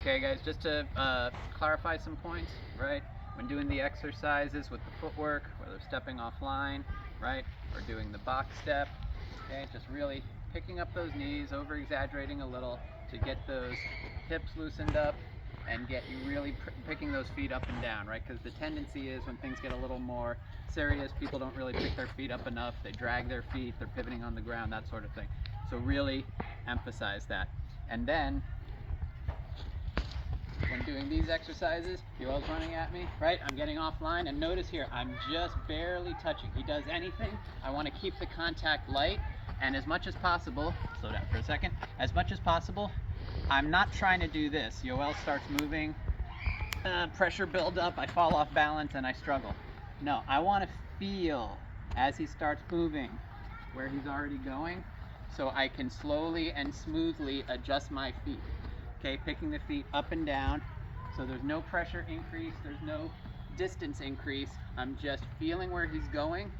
Okay guys, just to clarify some points, right? When doing the exercises with the footwork, whether stepping offline, right, or doing the box step, okay, just really picking up those knees, over exaggerating a little to get those hips loosened up and get you really picking those feet up and down, right? Because the tendency is when things get a little more serious, people don't really pick their feet up enough, they drag their feet, they're pivoting on the ground, that sort of thing. So really emphasize that. And then when doing these exercises, Yoel's running at me, right? I'm getting offline, and notice here, I'm just barely touching. He does anything, I want to keep the contact light, and as much as possible, slow down for a second, as much as possible, I'm not trying to do this. Yoel starts moving, pressure build up, I fall off balance, and I struggle. No, I want to feel as he starts moving where he's already going, so I can slowly and smoothly adjust my feet. Okay, picking the feet up and down, so there's no pressure increase, there's no distance increase. I'm just feeling where he's going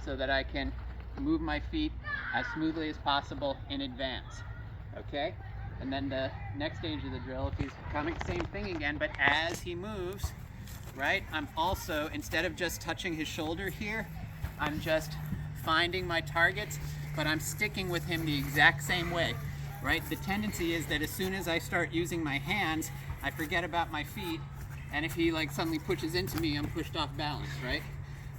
so that I can move my feet as smoothly as possible in advance. Okay, and then the next stage of the drill, if he's coming, same thing again, but as he moves, right, I'm also, instead of just touching his shoulder here, I'm just finding my targets, but I'm sticking with him the exact same way. Right? The tendency is that as soon as I start using my hands, I forget about my feet, and if he like suddenly pushes into me, I'm pushed off balance, right?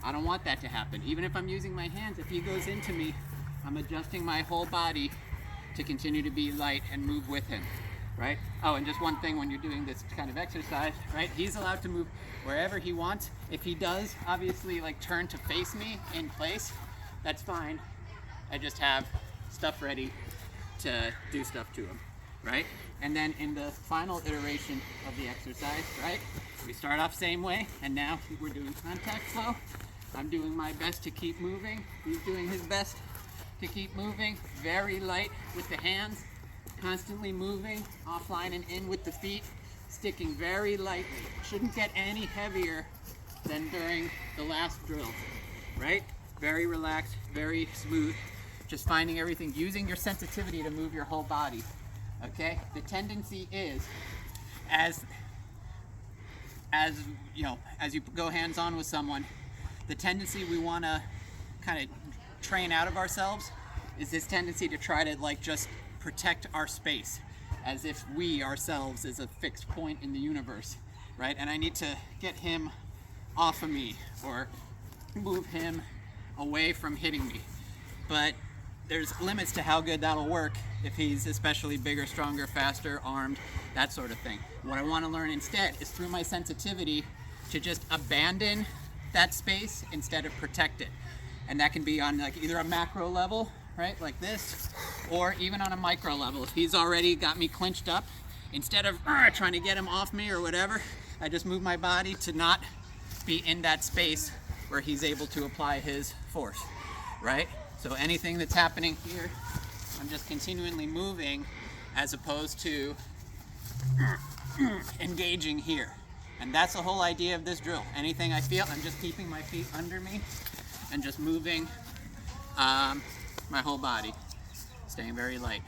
I don't want that to happen. Even if I'm using my hands, if he goes into me, I'm adjusting my whole body to continue to be light and move with him, right? Oh, and just one thing when you're doing this kind of exercise, right? He's allowed to move wherever he wants. If he does, obviously, like turn to face me in place, that's fine. I just have stuff ready to do stuff to him, right? And then in the final iteration of the exercise, right, we start off same way, and now we're doing contact flow. I'm doing my best to keep moving. He's doing his best to keep moving. Very light with the hands, constantly moving offline and in with the feet, sticking very lightly. Shouldn't get any heavier than during the last drill, right? Very relaxed, very smooth. Just finding everything, using your sensitivity to move your whole body, okay? The tendency is, as you know, as you go hands-on with someone, the tendency we want to kind of train out of ourselves is this tendency to try to like just protect our space, as if we ourselves is a fixed point in the universe, right? And I need to get him off of me or move him away from hitting me. But there's limits to how good that'll work if he's especially bigger, stronger, faster, armed, that sort of thing. What I want to learn instead is through my sensitivity to just abandon that space instead of protect it. And that can be on like either a macro level, right, like this, or even on a micro level. If he's already got me clinched up, instead of trying to get him off me or whatever, I just move my body to not be in that space where he's able to apply his force, right? So anything that's happening here, I'm just continually moving as opposed to engaging here. And that's the whole idea of this drill. Anything I feel, I'm just keeping my feet under me and just moving my whole body, staying very light.